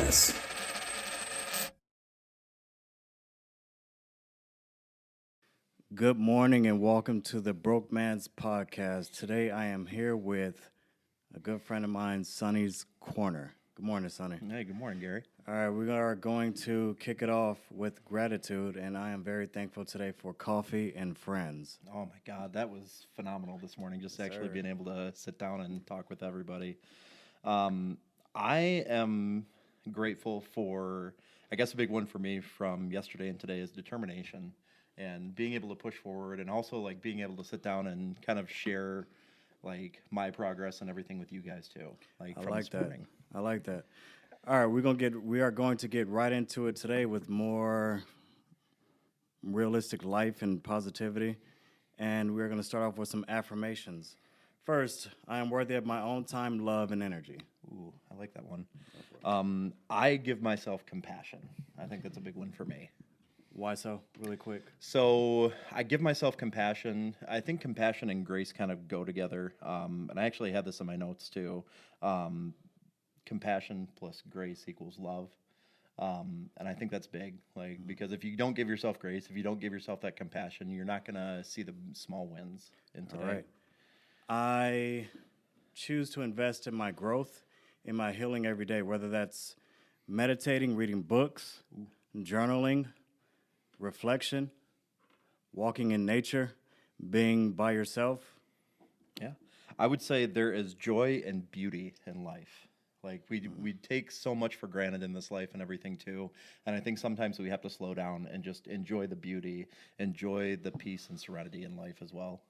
Yes. Good morning and welcome to the BrokeMans podcast. Today I am here with a good friend of mine, Sonny's Corner. Good morning, Sonny. Hey, good morning, Gary. All right, we are going to kick it off with gratitude, and I am very thankful today for coffee and friends. Oh my God, that was phenomenal this morning. Just Yes, actually sir. being able to sit down and talk with everybody. I am grateful for, I guess, a big one for me from yesterday and today is determination and being able to push forward, and also like being able to sit down and kind of share like my progress and everything with you guys too. Like I from like this that. morning. I like that. All right, we are going to get right into it today with more realistic life and positivity. And we're going to start off with some affirmations. First, I am worthy of my own time, love, and energy. Ooh, I like that one. I give myself compassion. I think that's a big one for me. Why so? Really quick. So I give myself compassion. I think compassion and grace kind of go together. And I actually had this in my notes too. Um, Compassion plus grace equals love. And I think that's big. Like, because if you don't give yourself grace, if you don't give yourself that compassion, you're not going to see the small wins in All today. right. I choose to invest in my growth, in my healing every day, whether that's meditating, reading books, journaling, reflection, walking in nature, being by yourself. Yeah. I would say there is joy and beauty in life. Like we take so much for granted in this life and everything too. And I think sometimes we have to slow down and just enjoy the beauty, enjoy the peace and serenity in life as well.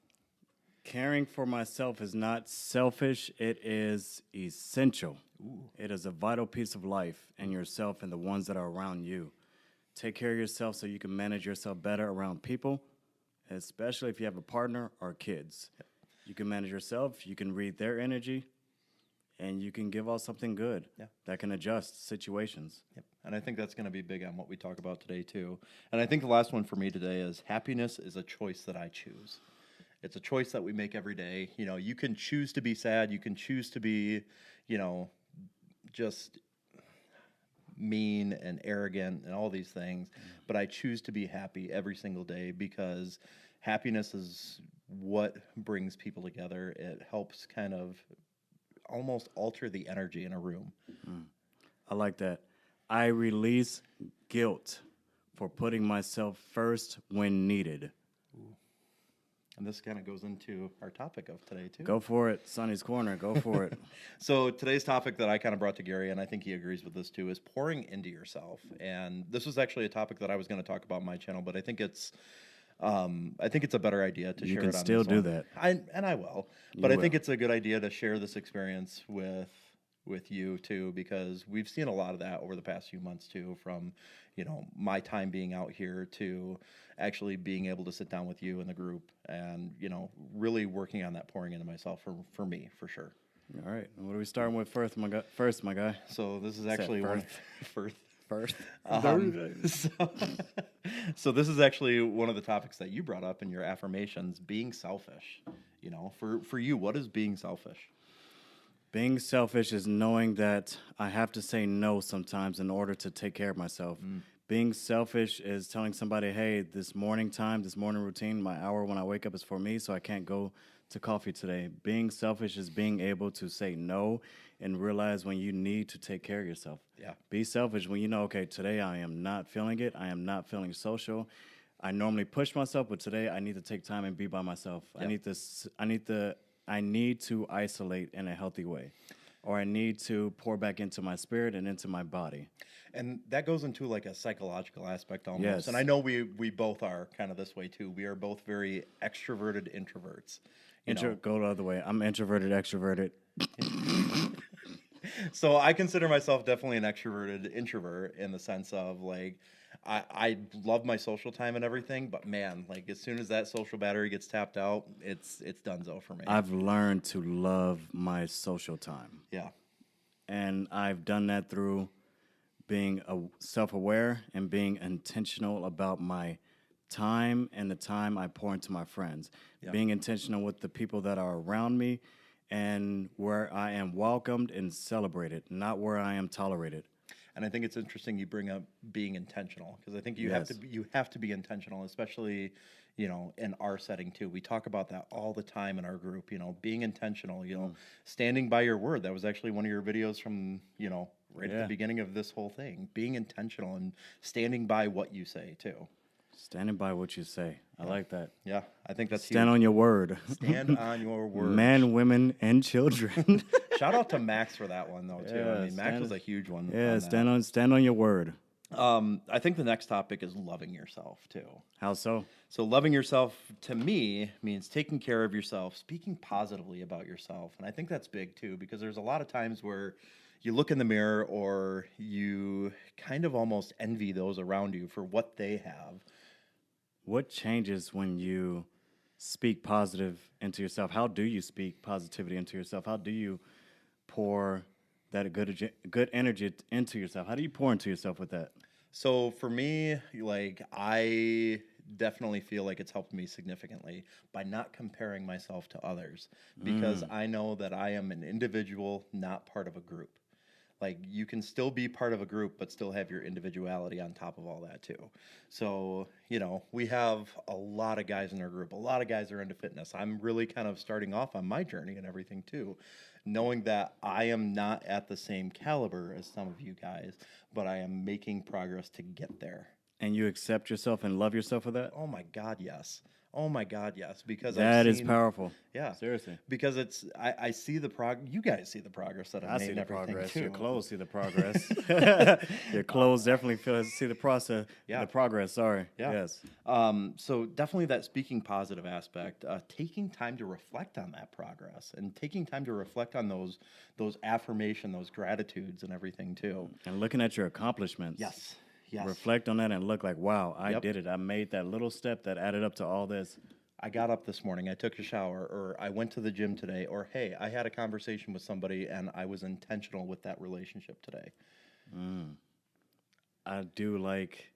Caring for myself is not selfish, it is essential. Ooh. It is a vital piece of life and yourself and the ones that are around you. Take care of yourself so you can manage yourself better around people, especially if you have a partner or kids. You can manage yourself, you can read their energy, and you can give off something good Yeah. that can adjust situations. Yep. And I think that's going to be big on what we talk about today too. And I think the last one for me today is happiness is a choice that I choose. It's a choice that we make every day. You know, you can choose to be sad, you can choose to be, you know, just mean and arrogant and all these things, but I choose to be happy every single day because happiness is what brings people together. It helps kind of almost alter the energy in a room. I like that. I release guilt for putting myself first when needed. And this kind of goes into our topic of today, too. Go for it, Sonny's Corner. Go for it. So today's topic that I kind of brought to Gary, and I think he agrees with this too, is pouring into yourself. And this was actually a topic that I was going to talk about on my channel, but I think it's a better idea to You share can it on still this do one. that. I will, but You I think will. it's a good idea to share this experience with you too, because we've seen a lot of that over the past few months too, from my time being out here to actually being able to sit down with you and the group, and really working on that pouring into myself for me for sure. All right. What are we starting with first, my guy? So this is Said actually one first. first. First. So this is actually one of the topics that you brought up in your affirmations, being selfish. For you, what is being selfish? Being selfish is knowing that I have to say no sometimes in order to take care of myself. Being selfish is telling somebody, hey, this morning time, this morning routine, my hour when I wake up is for me, so I can't go to coffee today. Being selfish is being able to say no and realize when you need to take care of yourself. Yeah. Be selfish when you know, okay, today I am not feeling it. I am not feeling social. I normally push myself, but today I need to take time and be by myself. Yep. I need to isolate in a healthy way, or I need to pour back into my spirit and into my body. And that goes into like a psychological aspect almost. Yes. And I know we both are kind of this way too. We are both very extroverted introverts. Go the other way. I'm introverted, extroverted. So I consider myself definitely an extroverted introvert in the sense of like I love my social time and everything, but man, like as soon as that social battery gets tapped out, it's donezo for me. I've learned to love my social time, Yeah. and I've done that through being self-aware and being intentional about my time and the time I pour into my friends. Yeah. Being intentional with the people that are around me and where I am welcomed and celebrated, not where I am tolerated. And I think it's interesting you bring up being intentional, because I think you have to be intentional, especially, in our setting too. We talk about that all the time in our group, being intentional, standing by your word. That was actually one of your videos from, right at the beginning of this whole thing, being intentional and standing by what you say too. Standing by what you say. I like that. Yeah, I think that's Stand huge. on your word. Stand on your word. Men, women, and children. Shout out to Max for that one though too. Yeah, I mean, Max was a huge one. Yeah, on stand on your word. I think the next topic is loving yourself too. How so? So loving yourself to me means taking care of yourself, speaking positively about yourself, and I think that's big too, because there's a lot of times where you look in the mirror or you kind of almost envy those around you for what they have. What changes when you speak positive into yourself? How do you speak positivity into yourself? How do you pour that good energy into yourself? How do you pour into yourself with that? So for me, like, I definitely feel like it's helped me significantly by not comparing myself to others, because I know that I am an individual, not part of a group. Like, you can still be part of a group, but still have your individuality on top of all that too. So, we have a lot of guys in our group. A lot of guys are into fitness. I'm really kind of starting off on my journey and everything too, knowing that I am not at the same caliber as some of you guys, but I am making progress to get there. And you accept yourself and love yourself for that? Oh my God, yes. Oh my God, yes. Because that is powerful. Yeah, seriously. Because I see the You guys see the progress that I made. See the progress. Too. Your clothes see the progress. Your clothes definitely see the process. Yeah. The progress. Sorry. Yeah. Yes. So definitely that speaking positive aspect. Taking time to reflect on that progress and taking time to reflect on those affirmation, those gratitudes, and everything too. And looking at your accomplishments. Yes. Yes. Reflect on that and look like, wow, I did it. I made that little step that added up to all this. I got up this morning, I took a shower, or I went to the gym today, or hey, I had a conversation with somebody and I was intentional with that relationship today. I do like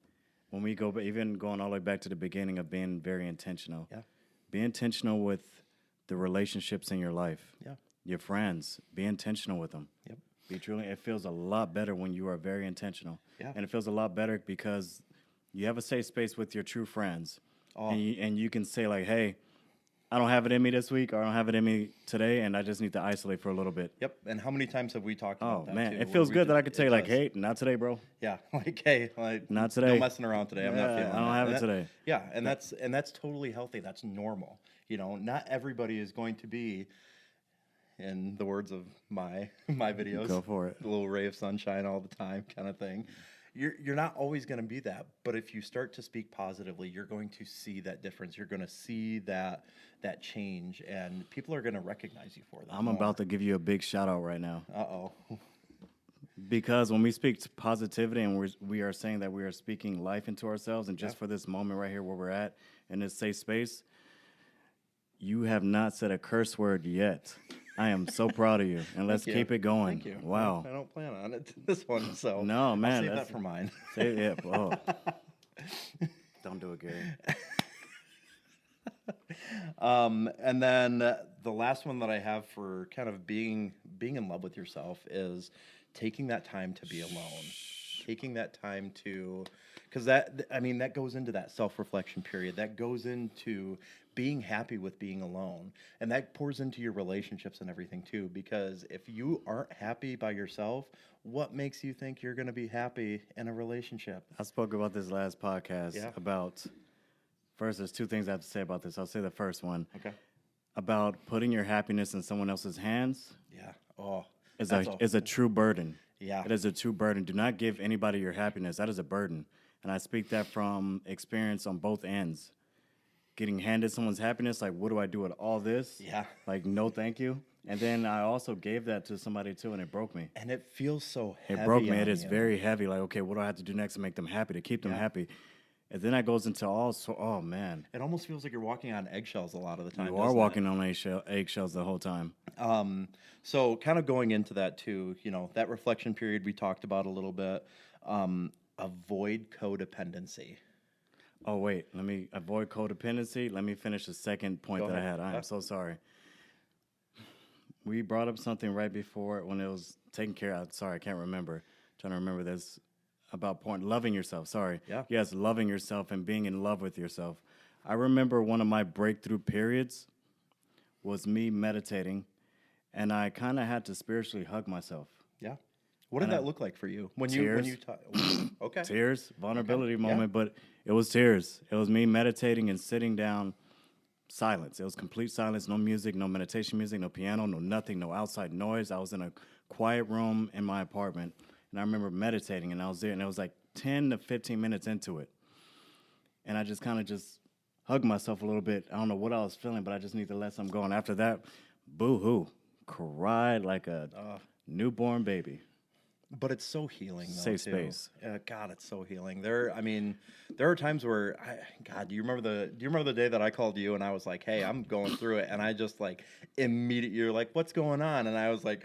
when we go, even going all the way back to the beginning of being very intentional. Yeah. Be intentional with the relationships in your life. Yeah. Your friends, be intentional with them. Yep. It feels a lot better when you are very intentional. Yeah. And it feels a lot better because you have a safe space with your true friends. Oh. And you can say like, hey, I don't have it in me this week, or I don't have it in me today, and I just need to isolate for a little bit. Yep. And how many times have we talked about that? Oh, man. Too, It feels good that I could say, like, does. hey, not today, bro. Yeah. Like, hey, like, not today. No messing around today. I'm not feeling I don't have it today. Yeah. And that's totally healthy. That's normal. Not everybody is going to be, in the words of my videos, go for it. A little ray of sunshine all the time kind of thing. You're not always going to be that, but if you start to speak positively, you're going to see that difference. You're going to see that change, and people are going to recognize you for that. I'm about to give you a big shout out right now. Uh-oh. Because when we speak to positivity and we are saying that we are speaking life into ourselves, and just for this moment right here where we're at in this safe space, you have not said a curse word yet. I am so proud of you, and let's keep it going. Thank you. Wow. I don't plan on it this one, so no, man, I'll save that for mine. Oh. Don't do it, Gary. And then the last one that I have for kind of being in love with yourself is taking that time to be alone. Taking that time to, because that goes into that self-reflection period. That goes into being happy with being alone. And that pours into your relationships and everything too. Because if you aren't happy by yourself, what makes you think you're going to be happy in a relationship? I spoke about this last podcast about, first, there's two things I have to say about this. I'll say the first one. Okay. About putting your happiness in someone else's hands. Yeah. Oh. Is a true burden. Yeah. It is a true burden. Do not give anybody your happiness. That is a burden. And I speak that from experience on both ends. Getting handed someone's happiness, like, what do I do with all this? Yeah. Like, no, thank you. And then I also gave that to somebody, too, and it broke me. And it feels so heavy. It broke me. It is very heavy. Like, okay, what do I have to do next to make them happy, to keep them happy? And then that goes into oh, man. It almost feels like you're walking on eggshells a lot of the time. You are walking on eggshells the whole time. So kind of going into that, too, that reflection period we talked about a little bit, avoid codependency. Oh, wait. Let me avoid codependency. Let me finish the second point that I had. I am so sorry. We brought up something right before when it was taken care of. Sorry, I can't remember. trying to remember this about loving yourself. Sorry. Yeah. Yes, loving yourself and being in love with yourself. I remember one of my breakthrough periods was me meditating, and I kind of had to spiritually hug myself. Yeah. What did that look like for you when Tears. you okay. Tears, vulnerability Yeah. moment, but it was tears. It was me meditating and sitting down, silence. It was complete silence, no music, no meditation music, no piano, no nothing, no outside noise. I was in a quiet room in my apartment, and I remember meditating, and I was there, and it was like 10 to 15 minutes into it. And I just kind of just hugged myself a little bit. I don't know what I was feeling, but I just need to let something go. And after that, boo-hoo, cried like a newborn baby. But it's so healing, though. Safe too. space. God, it's so healing. There are times where, God, do you remember the day that I called you and I was like, hey, I'm going through it, and I just like immediately, you're like, what's going on? And I was like,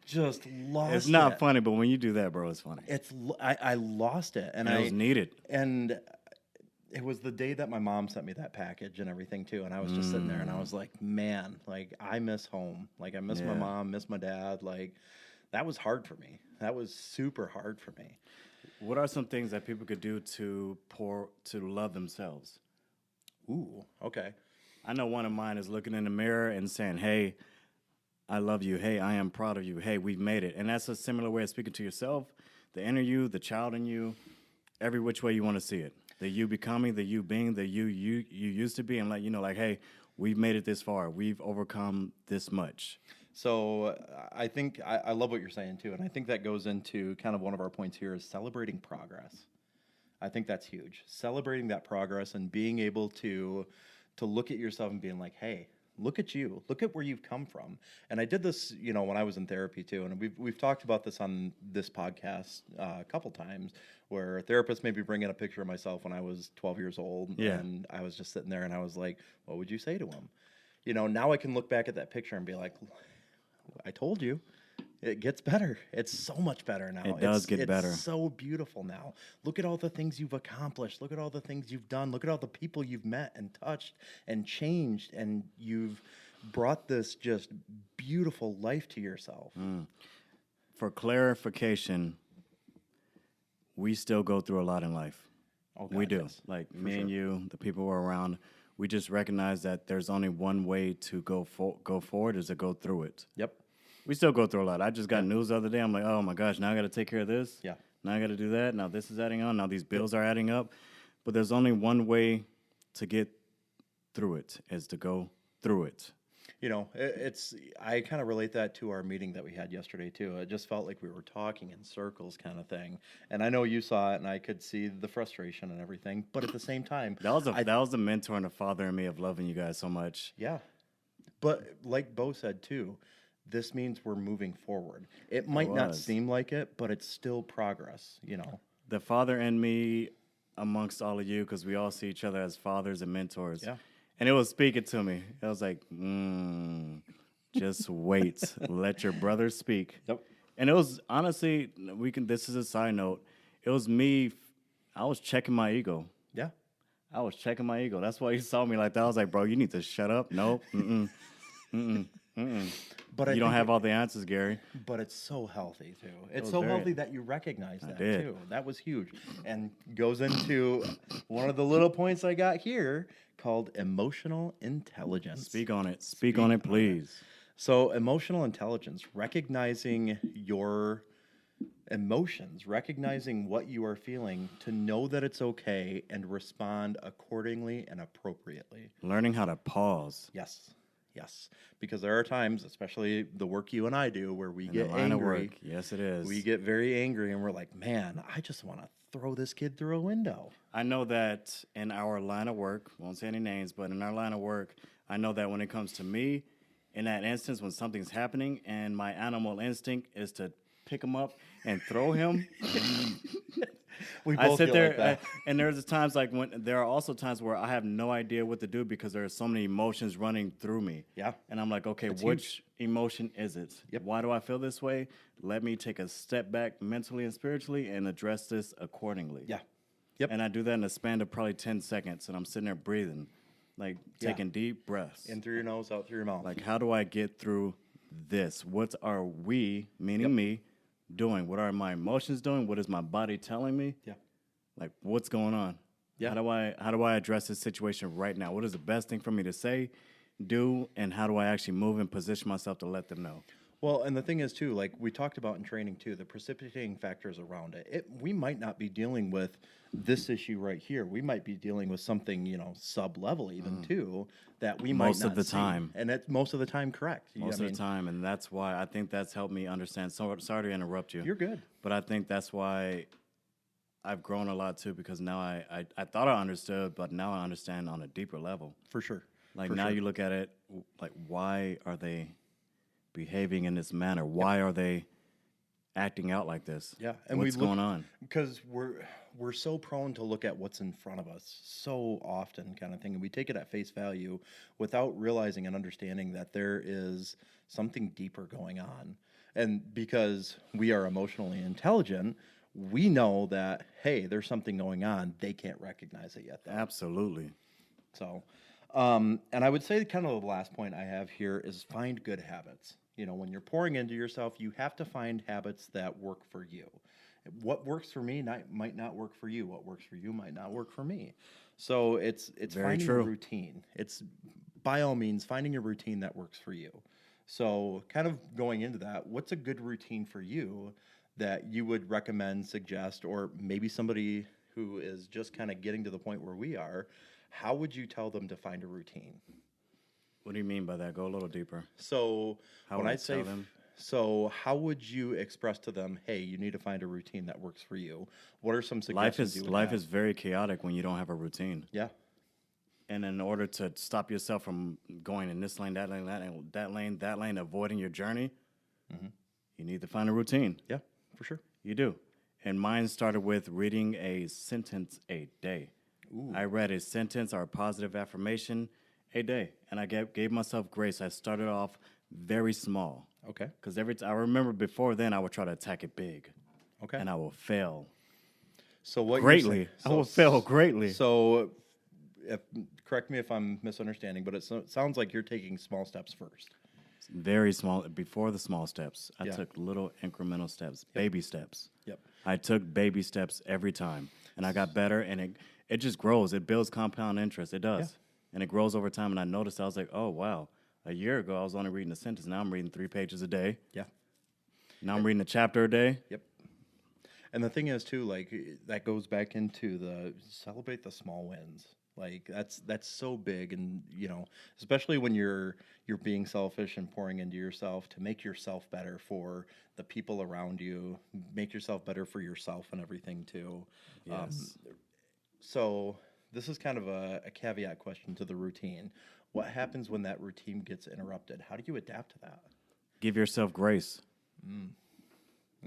just lost. It's not funny, but when you do that, bro, it's funny. I lost it, and it was needed. And it was the day that my mom sent me that package and everything too, and I was just sitting there and I was like, man, like I miss home, like I miss my mom, miss my dad, like that was hard for me. That was super hard for me. What are some things that people could do to love themselves? Ooh, okay. I know one of mine is looking in the mirror and saying, hey, I love you. Hey, I am proud of you. Hey, we've made it. And that's a similar way of speaking to yourself, the inner you, the child in you, every which way you want to see it. The you becoming, the you being, the you used to be, and like, like, hey, we've made it this far. We've overcome this much. So I think I love what you're saying too, and I think that goes into kind of one of our points here is celebrating progress. I think that's huge. Celebrating that progress and being able to look at yourself and being like, hey, look at you. Look at where you've come from. And I did this, when I was in therapy too. And we've talked about this on this podcast a couple times, where a therapist made me bring in a picture of myself when I was 12 years old. Yeah. And I was just sitting there and I was like, what would you say to him? Now I can look back at that picture and be like, I told you. It gets better. It's so much better now. It does get better. It's so beautiful now. Look at all the things you've accomplished. Look at all the things you've done. Look at all the people you've met and touched and changed. And you've brought this just beautiful life to yourself. For clarification, we still go through a lot in life. Oh, God, we do. yes, like me and you, the people we're around, we just recognize that there's only one way to go forward is to go through it. Yep. We still go through a lot. I just got news the other day. I'm like, oh my gosh, now I got to take care of this. Yeah. Now I got to do that. Now this is adding on. Now these bills are adding up. But there's only one way to get through it, is to go through it. I kind of relate that to our meeting that we had yesterday too. It just felt like we were talking in circles kind of thing. And I know you saw it and I could see the frustration and everything. But at the same time, That was the mentor and the father in me of loving you guys so much. yeah. But like Bo said too, this means we're moving forward. It might not seem like it, but it's still progress, The father in me amongst all of you, because we all see each other as fathers and mentors. Yeah. And it was speaking to me. I was like, just wait. Let your brothers speak. Yep. And it was, honestly, this is a side note. It was me, I was checking my ego. Yeah. I was checking my ego. That's why he saw me like that. I was like, bro, you need to shut up. Nope. But You don't have all the answers, Gary. But it's so healthy too. It's was so very- healthy that you recognize that did. too. That was huge, and goes into one of the little points I got here called emotional intelligence. Speak on it. Speak on it, please. So emotional intelligence, recognizing your emotions, recognizing what you are feeling, to know that it's okay and respond accordingly and appropriately. Learning how to pause. Yes. Because there are times, especially the work you and I do, where we In get the line angry. of work. Yes, it is. We get very angry and we're like, man, I just want to throw this kid through a window. I know that in our line of work, won't say any names, but in our line of work, I know that when it comes to me, in that instance, when something's happening and my animal instinct is to pick him up and throw him, We I both sit feel there, like that. and there's times like when there are also times where I have no idea what to do because there are so many emotions running through me. Yeah. And I'm like, okay, It's which emotion is it? Yep. Why do I feel this way? Let me take a step back mentally and spiritually and address this accordingly. Yeah. Yep. And I do that in a span of probably 10 seconds, and I'm sitting there breathing, like taking deep breaths. In through your nose, out through your mouth. Like, how do I get through this? What are we, meaning me, doing? What are my emotions doing? What is my body telling me? Yeah. Like, what's going on? Yeah. How do I address this situation right now? What is the best thing for me to say, do, and how do I actually move and position myself to let them know? Well, and the thing is too, like we talked about in training too, the precipitating factors around it. We might not be dealing with this issue right here. We might be dealing with something, sub level even too, that we might Most not of the see. time. And that's most of the time correct. Most of the time, and that's why I think that's helped me understand. So sorry to interrupt you. You're good. But I think that's why I've grown a lot too, because now I thought I understood, but now I understand on a deeper level. For sure. Like now you look at it, like why are they behaving in this manner? Why are they acting out like this? Yeah, and what's going on? Because we're so prone to look at what's in front of us so often, kind of thing, and we take it at face value without realizing and understanding that there is something deeper going on. And because we are emotionally intelligent, we know that hey, there's something going on. They can't recognize it yet, though. Absolutely. So, and I would say kind of the last point I have here is find good habits. When you're pouring into yourself, you have to find habits that work for you. What works for me might not work for you. What works for you might not work for me. So it's Very finding true. a routine. It's by all means finding a routine that works for you. So kind of going into that, what's a good routine for you that you would recommend, suggest, or maybe somebody who is just kind of getting to the point where we are, how would you tell them to find a routine? What do you mean by that? Go a little deeper. So How when would I I say, tell them? so how would you express to them, hey, you need to find a routine that works for you? What are some suggestions you would Life have? is very chaotic when you don't have a routine. Yeah, And in order to stop yourself from going in this lane, that lane, avoiding your journey, you need to find a routine. yeah, for sure. You do. And mine started with reading a sentence a day. I read a sentence or a positive affirmation a day, and I gave myself grace. I started off very small. Okay, Because I remember before then I would try to attack it big, okay. and I will fail So what greatly. I will fail greatly. So, correct me if I'm misunderstanding, but it sounds like you're taking small steps first. Very small. Before the small steps, I Yeah. took little incremental steps, baby steps. Yep. I took baby steps every time, and I got better, and it just grows. It builds compound interest. It does. And it grows over time, and I noticed, I was like, oh, wow. A year ago, I was only reading a sentence. Now I'm reading 3 pages a day. Yeah. Now I'm reading a chapter a day. Yep. And the thing is too, like that goes back into the celebrate the small wins. Like that's so big, and especially when you're being selfish and pouring into yourself to make yourself better for the people around you, make yourself better for yourself and everything too. Yes. So this is kind of a caveat question to the routine. What happens when that routine gets interrupted? How do you adapt to that? Give yourself grace.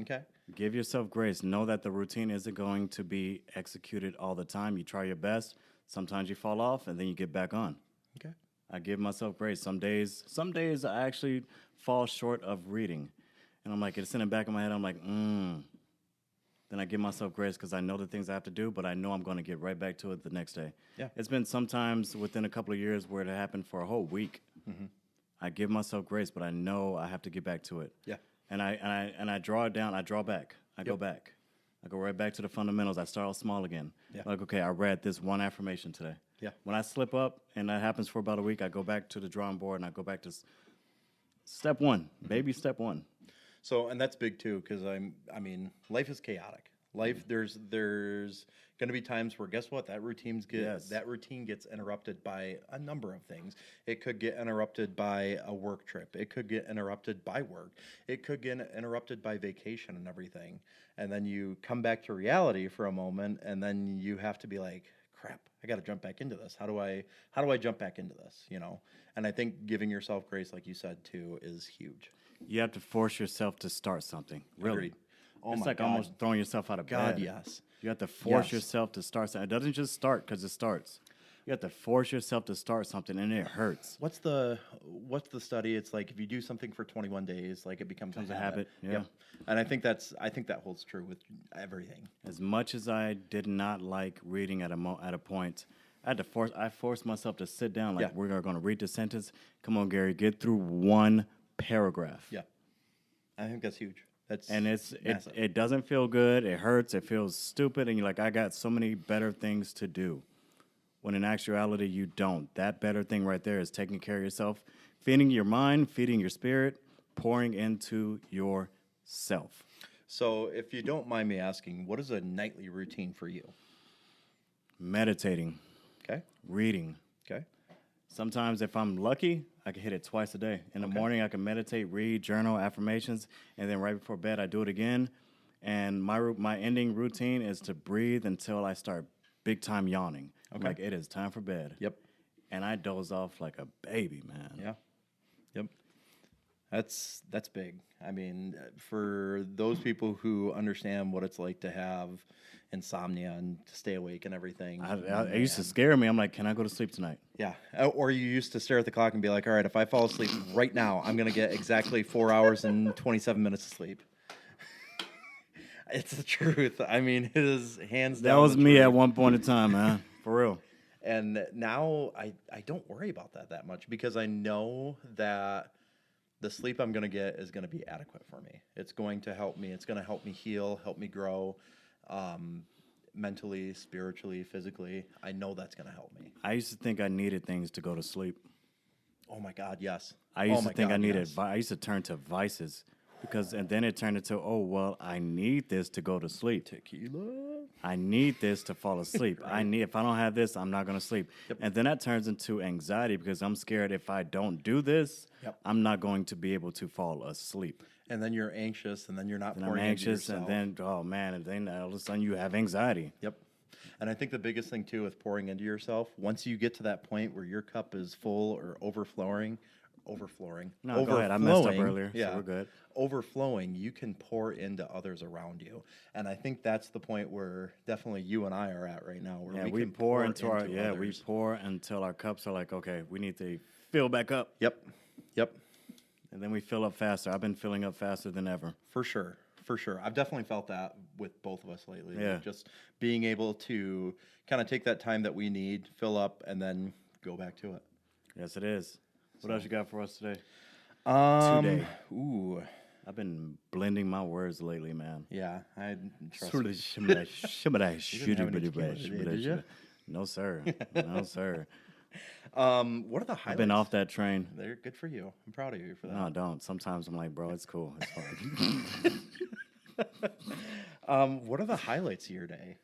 Okay. Give yourself grace. Know that the routine isn't going to be executed all the time. You try your best. Sometimes you fall off, and then you get back on. Okay. I give myself grace. Some days I actually fall short of reading. And I'm like, it's in the back of my head. I'm like, Then I give myself grace because I know the things I have to do, but I know I'm going to get right back to it the next day. Yeah. It's been sometimes within a couple of years where it happened for a whole week. I give myself grace, but I know I have to get back to it. Yeah. And I draw it down. I draw back. I go back. I go right back to the fundamentals. I start off small again. Yeah. Like, okay, I read this one affirmation today. Yeah. When I slip up, and that happens for about a week, I go back to the drawing board and I go back to step one, baby step one. So, and that's big too, because I mean, life is chaotic. Life, there's going to be times where guess what, that routine gets interrupted by a number of things. It could get interrupted by a work trip. It could get interrupted by work. It could get interrupted by vacation and everything. And then you come back to reality for a moment, and then you have to be like, crap, I got to jump back into this. How do I jump back into this? And I think giving yourself grace, like you said too, is huge. You have to force yourself to start something. Really. Agreed. Oh It's my like God. almost throwing yourself out of God, bed. yes. You have to force Yes. yourself to start something. It doesn't just start because it starts. You have to force yourself to start something, and it hurts. What's the study? It's like if you do something for 21 days, like it becomes a habit. Yeah. Yep. And I think that holds true with everything. As much as I did not like reading at a point, I forced myself to sit down. Like, Yeah. we're going to read the sentence. Come on, Gary, get through one paragraph. Yeah. I think that's huge. That's And massive. it doesn't feel good. It hurts. It feels stupid. And you're like, I got so many better things to do. When in actuality, you don't. That better thing right there is taking care of yourself, feeding your mind, feeding your spirit, pouring into yourself. So, if you don't mind me asking, what is a nightly routine for you? Meditating, Okay. reading. Okay. Sometimes, if I'm lucky, I can hit it twice a day. In the morning, I can meditate, read, journal, affirmations, and then right before bed, I do it again. And my ending routine is to breathe until I start big time yawning. Okay. Like, it is time for bed. Yep. And I doze off like a baby, man. Yeah. Yep. That's big. I mean, for those people who understand what it's like to have insomnia and to stay awake and everything. It used to scare me. I'm like, can I go to sleep tonight? Yeah. Or you used to stare at the clock and be like, all right, if I fall asleep right now, I'm going to get exactly 4 hours and 27 minutes of sleep. It's the truth. I mean, it is hands down. That was the me truth. at one point in time, man. For real. And now I don't worry about that much because I know that the sleep I'm going to get is going to be adequate for me. It's going to help me. It's going to help me heal, help me grow mentally, spiritually, physically. I know that's going to help me. I used to think I needed things to go to sleep. Oh, my God, yes. I used to think I needed, I used to turn to vices. And then it turned into, oh, well, I need this to go to sleep. Tequila? I need this to fall asleep. Right. If I don't have this, I'm not going to sleep. Yep. And then that turns into anxiety because I'm scared if I don't do this, I'm not going to be able to fall asleep. And then you're anxious, and then you're not pouring I'm anxious, into yourself. and then, oh, man, and then all of a sudden you have anxiety. Yep. And I think the biggest thing, too, with pouring into yourself, once you get to that point where your cup is full or overflowing. No, go ahead. I messed up earlier, so we're good. Overflowing, you can pour into others around you. And I think that's the point where definitely you and I are at right now. Where we can pour into our others. We pour until our cups are like, okay, we need to fill back up. Yep. And then we fill up faster. I've been filling up faster than ever. For sure. I've definitely felt that with both of us lately. Yeah. Like just being able to kind of take that time that we need, fill up, and then go back to it. Yes, it is. What else you got for us today? Today. Ooh. I've been blending my words lately, man. Yeah, I trust you. Did you? No, sir. No, sir. What are the highlights? I've been off that train. They're good for you. I'm proud of you for that. No, don't. Sometimes I'm like, bro, it's cool. It's fine. What are the highlights of your day?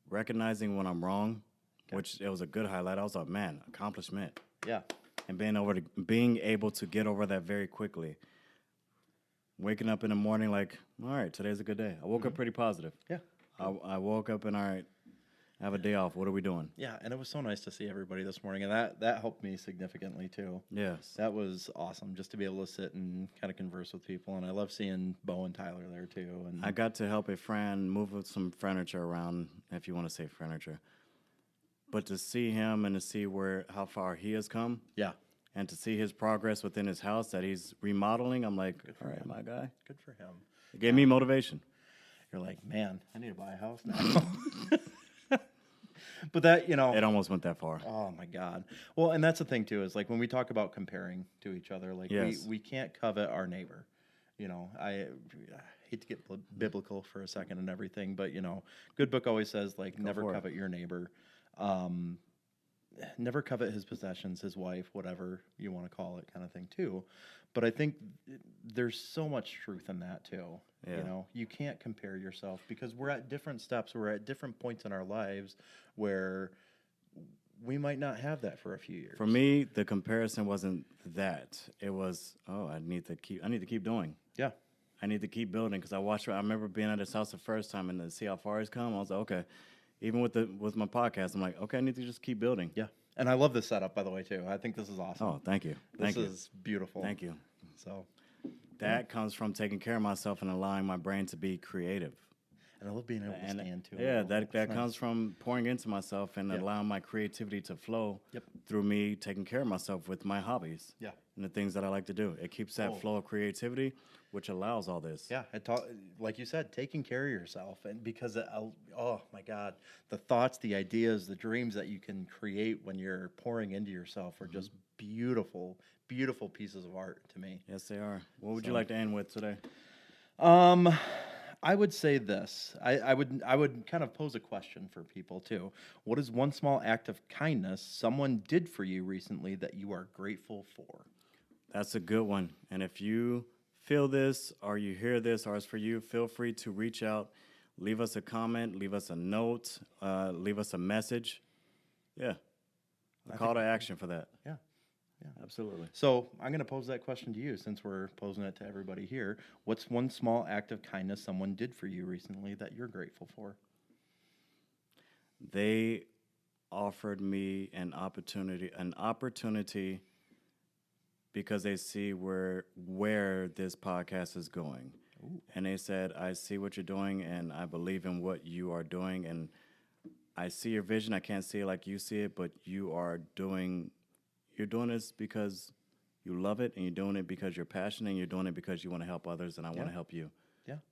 Recognizing when I'm wrong, which it was a good highlight. I was like, man, accomplishment. Yeah. And being able to get over that very quickly. Waking up in the morning like, all right, today's a good day. I woke up pretty positive. Yeah. I woke up and all right, I have a day off. What are we doing? Yeah, and it was so nice to see everybody this morning, and that helped me significantly too. Yes. That was awesome, just to be able to sit and kind of converse with people, and I love seeing Bo and Tyler there too. And I got to help a friend move some furniture around, if you want to say furniture. But to see him and to see how far he has come. Yeah. And to see his progress within his house that he's remodeling, I'm like, all right, my guy. Good for him. It gave me motivation. You're like, man, I need to buy a house now. But that, it almost went that far. Oh my God. Well, and that's the thing too, is like when we talk about comparing to each other, like we can't covet our neighbor. I hate to get biblical for a second and everything, but good book always says like never covet your neighbor. Never covet his possessions, his wife, whatever you want to call it, kind of thing too. But I think there's so much truth in that too. Yeah. You can't compare yourself because we're at different steps. We're at different points in our lives where we might not have that for a few years. For me, the comparison wasn't that. It was, I need to keep doing. Yeah. I need to keep building because I remember being at his house the first time and to see how far he's come. I was like, okay. Even with my podcast, I'm like, okay, I need to just keep building. Yeah. And I love this setup, by the way, too. I think this is awesome. Oh, thank you. This is beautiful. Thank you. So that comes from taking care of myself and allowing my brain to be creative. And I love being able to stand, too. Yeah, that comes from pouring into myself and allowing my creativity to flow through me taking care of myself with my hobbies. Yeah. And the things that I like to do. It keeps that flow of creativity, which allows all this. Yeah, like you said, taking care of yourself, and because oh my God, the thoughts, the ideas, the dreams that you can create when you're pouring into yourself are just beautiful, beautiful pieces of art to me. Yes, they are. What would you like to end with today? I would say this. I would kind of pose a question for people too. What is one small act of kindness someone did for you recently that you are grateful for? That's a good one. And if you feel this or you hear this or it's for you, feel free to reach out, leave us a comment, leave us a note, leave us a message. Yeah. A call to action for that. Yeah. Absolutely. So I'm going to pose that question to you since we're posing it to everybody here. What's one small act of kindness someone did for you recently that you're grateful for? They offered me an opportunity because they see where this podcast is going. Ooh. And they said, I see what you're doing and I believe in what you are doing and I see your vision. I can't see it like you see it, but you're doing this because you love it and you're doing it because you're passionate and you're doing it because you want to help others and I want to help you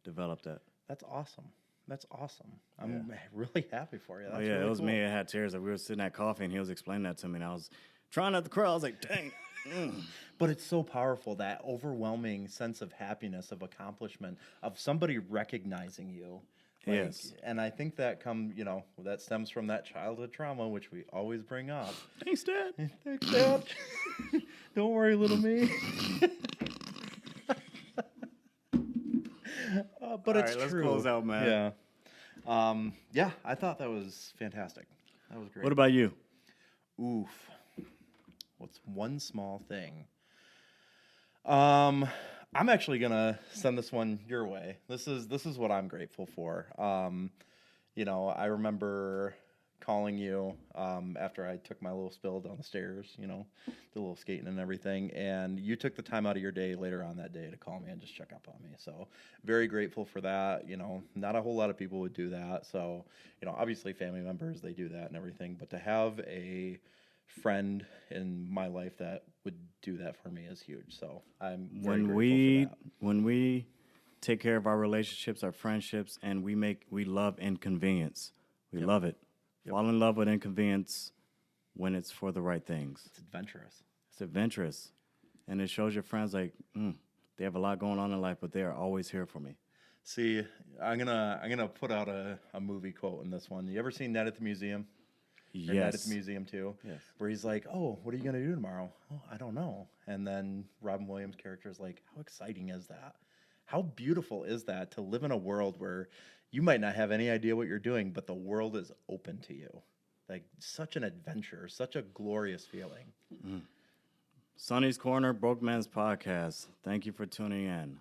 develop that. That's awesome. That's awesome. I'm really happy for you. That's It really was cool. me. I had tears. We were sitting at coffee and he was explaining that to me and I was trying not to cry. I was like, dang. But it's so powerful, that overwhelming sense of happiness, of accomplishment, of somebody recognizing you. Yes. And I think that that stems from that childhood trauma, which we always bring up. Thanks, Dad. Thanks, Dad. Don't worry, little me. But All it's right, let's true. close out, man. Yeah. I thought that was fantastic. That was great. What about you? Oof. What's one small thing? I'm actually gonna send this one your way. This is what I'm grateful for. I remember calling you after I took my little spill down the stairs, did a little skating and everything, and you took the time out of your day later on that day to call me and just check up on me. So very grateful for that. Not a whole lot of people would do that. So, obviously family members, they do that and everything, but to have a friend in my life that would do that for me is huge. So I'm very grateful for that. When we take care of our relationships, our friendships, and we love inconvenience. We love it. Fall in love with inconvenience when it's for the right things. It's adventurous. It's adventurous. And it shows your friends like, they have a lot going on in life, but they are always here for me. See, I'm gonna put out a movie quote in this one. You ever seen Night at the Museum? Or Night at the Museum too? Yes. Where he's like, oh, what are you gonna do tomorrow? Oh, I don't know. And then Robin Williams' character is like, how exciting is that? How beautiful is that to live in a world where you might not have any idea what you're doing, but the world is open to you? Like, such an adventure, such a glorious feeling. Sonny's Corner, BrokeMans podcast. Thank you for tuning in.